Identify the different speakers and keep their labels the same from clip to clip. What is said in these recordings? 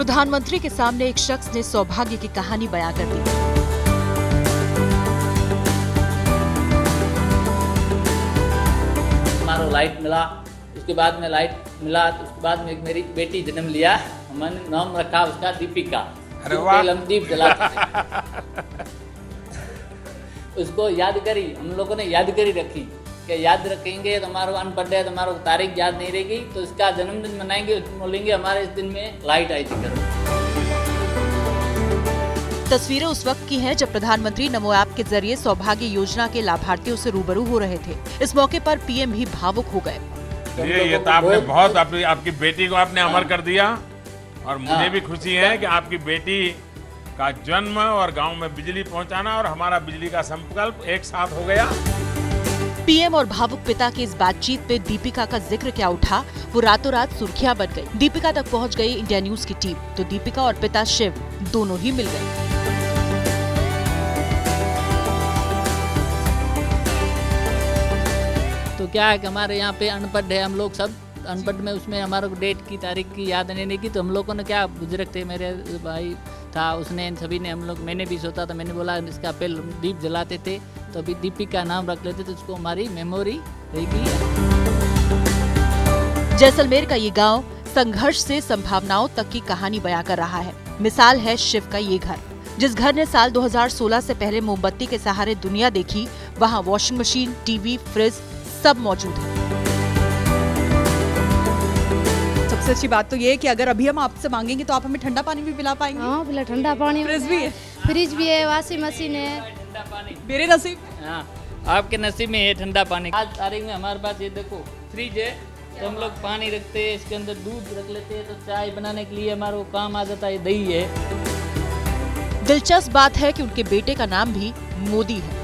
Speaker 1: प्रधानमंत्री के सामने एक शख्स ने सौभाग्य की कहानी बयां कर दी।
Speaker 2: हमारा लाइट मिला, उसके बाद में लाइट मिला तो उसके बाद में मेरी बेटी जन्म लिया। हमने नाम रखा उसका दीपिका।
Speaker 3: अरे वाह!
Speaker 2: हम दीप जलाते थे। उसको यादगारी हम लोगों ने यादगारी रखी कि याद रखेंगे तो हमारा अनपढ़ है तो हमारा तारीख याद नहीं रहेगी, तो इसका जन्मदिन मनाएंगे, बोलेंगे हमारे इस दिन में लाइट आई थी घर।
Speaker 1: तस्वीरें उस वक्त की हैं जब प्रधानमंत्री नमो ऐप के जरिए सौभाग्य योजना के लाभार्थियों से रूबरू हो रहे थे। इस मौके पर पीएम भी भावुक हो गए।
Speaker 3: ये तो आपने बहुत आपकी बेटी को आपने अमर कर दिया और मुझे भी खुशी है कि आपकी बेटी का जन्म और गांव में बिजली पहुंचाना और हमारा बिजली का संकल्प एक साथ हो गया।
Speaker 1: पीएम और भावुक पिता की इस बातचीत पे दीपिका का जिक्र क्या उठा, वो रातों रात सुर्खियां बन गई। दीपिका तक पहुंच गई इंडिया न्यूज की टीम, तो दीपिका और पिता शिव दोनों ही मिल गए।
Speaker 2: तो क्या है कि हमारे यहाँ पे अनपढ़ है, हम लोग सब अनपढ़ में उसमें हमारे को डेट की तारीख की याद नहीं की, तो हम लोगों ने क्या बुजुर्ग थे, मेरे भाई था, उसने इन सभी ने हम लोग, मैंने भी सोचा था, मैंने बोला इसका पहले दीप जलाते थे तो अभी दीपिका का नाम रख लेते तो उसको हमारी मेमोरी रहेगी।
Speaker 1: जैसलमेर का ये गांव संघर्ष से संभावनाओं तक की कहानी बयां कर रहा है। मिसाल है शिव का ये घर, जिस घर ने साल 2016 से पहले मोमबत्ती के सहारे दुनिया देखी, वहाँ वॉशिंग मशीन, टीवी, फ्रिज सब मौजूद है।
Speaker 4: सबसे अच्छी बात तो ये है कि अगर अभी हम आपसे मांगेंगे तो आप हमें ठंडा पानी भी पिला पाएंगे।
Speaker 5: हाँ, पिला ठंडा पानी,
Speaker 4: फ्रिज भी है,
Speaker 5: वॉशिंग मशीन है,
Speaker 2: ठंडा पानी
Speaker 4: मेरे नसीब।
Speaker 2: हाँ, आपके नसीब में है ठंडा पानी। आज तारीख में हमारे पास ये देखो फ्रिज है, तो हम लोग पानी रखते हैं, इसके अंदर दूध रख लेते हैं, तो चाय बनाने के लिए हमारे को काम आ जाता है। दही है।
Speaker 1: दिलचस्प बात है कि उनके बेटे का नाम भी मोदी है।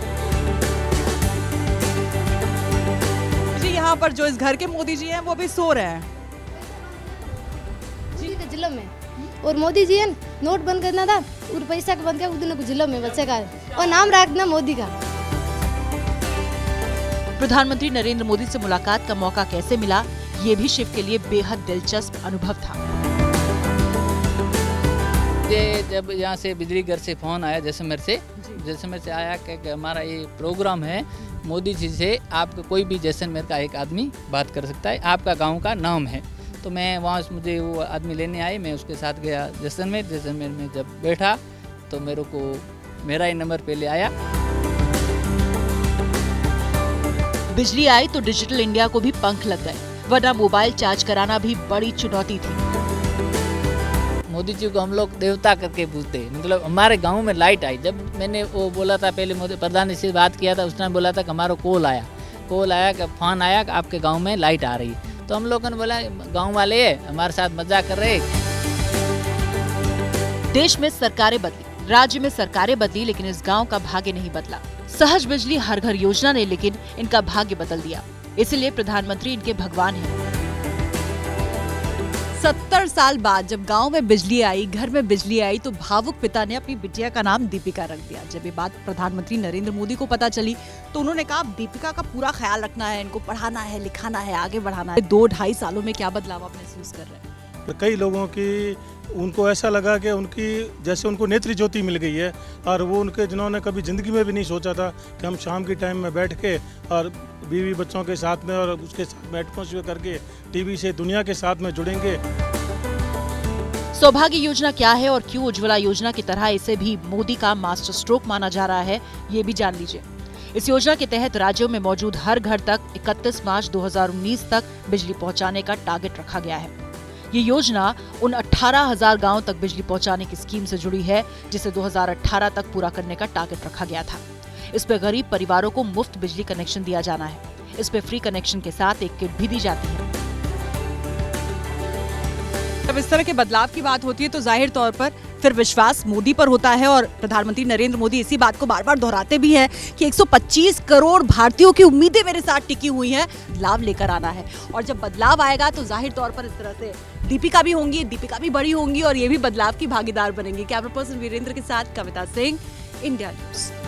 Speaker 4: जी, यहाँ पर जो इस घर के मोदी जी हैं वो अभी सो रहे हैं
Speaker 5: जिला में, और मोदी जी है नोट बंद करना था और पैसा का बंद किया, उस को जिला में बच्चे का और नाम रखना मोदी का।
Speaker 1: प्रधानमंत्री नरेंद्र मोदी से मुलाकात का मौका कैसे मिला, ये भी शिव के लिए बेहद दिलचस्प अनुभव था।
Speaker 2: ये जब यहाँ से बिजली घर से फोन आया जैसलमेर से आया कि हमारा ये प्रोग्राम है, मोदी जी से आपका कोई भी जैसलमेर का एक आदमी बात कर सकता है, आपका गांव का नाम है। तो मैं वहाँ से मुझे वो आदमी लेने आए, मैं उसके साथ गया जैसलमेर में जब बैठा तो मेरे को मेरा ही नंबर पहले आया।
Speaker 1: बिजली आई तो डिजिटल इंडिया को भी पंख लग गए, वरना मोबाइल चार्ज कराना भी बड़ी चुनौती थी।
Speaker 2: मोदी जी को हम लोग देवता करके पूछते, मतलब हमारे गांव में लाइट आई। जब मैंने वो बोला था पहले मोदी प्रधान जी से बात किया था, उसने बोला था कि हमारा कॉल आया कि फोन आया कि आपके गांव में लाइट आ रही है। तो हम लोगों ने बोला गांव वाले हमारे साथ मजाक कर रहे।
Speaker 1: देश में सरकारें बदली, राज्य में सरकारें बदली, लेकिन इस गांव का भाग्य नहीं बदला। सहज बिजली हर घर योजना ने लेकिन इनका भाग्य बदल दिया, इसलिए प्रधानमंत्री इनके भगवान हैं।
Speaker 4: 70 साल बाद जब गांव में बिजली आई, घर में बिजली आई, तो भावुक पिता ने अपनी बिटिया का नाम दीपिका रख दिया। जब ये बात प्रधानमंत्री नरेंद्र मोदी को पता चली तो उन्होंने कहा दीपिका का पूरा ख्याल रखना है, इनको पढ़ाना है, लिखाना है, आगे बढ़ाना है। 2-2.5 सालों में क्या बदलाव आप महसूस कर रहे हैं?
Speaker 6: तो कई लोगों की उनको ऐसा लगा कि उनकी जैसे उनको नेत्र ज्योति मिल गई है, और वो उनके जिन्होंने कभी ज़िंदगी में भी नहीं सोचा था कि हम शाम के टाइम में बैठ के और बीवी बच्चों के साथ में और उसके साथ में एटमॉस्फेयर करके टीवी से दुनिया के साथ में जुड़ेंगे।
Speaker 1: सौभाग्य योजना क्या है और क्यों उज्ज्वला योजना की तरह इसे भी मोदी का मास्टर स्ट्रोक माना जा रहा है, ये भी जान लीजिए। इस योजना के तहत राज्यों में मौजूद हर घर तक 31 मार्च 2019 तक बिजली पहुंचाने का टारगेट रखा गया है। ये योजना उन 18,000 गाँव तक बिजली पहुंचाने की स्कीम से जुड़ी है, जिसे 2018 तक पूरा करने का टारगेट रखा गया था। इस पे गरीब परिवारों को मुफ्त बिजली कनेक्शन दिया जाना है। इस पे फ्री कनेक्शन के साथ एक किट भी दी जाती है।
Speaker 4: जब इस तरह के बदलाव की बात होती है तो जाहिर तौर पर फिर विश्वास मोदी पर होता है, और प्रधानमंत्री नरेंद्र मोदी इसी बात को बार बार दोहराते भी हैं कि 125 करोड़ भारतीयों की उम्मीदें मेरे साथ टिकी हुई हैं, बदलाव लेकर आना है। और जब बदलाव आएगा तो जाहिर तौर पर इस तरह से दीपिका भी बड़ी होंगी और ये भी बदलाव की भागीदार बनेंगी। कैमरा पर्सन वीरेंद्र के साथ कविता सिंह, इंडिया न्यूज।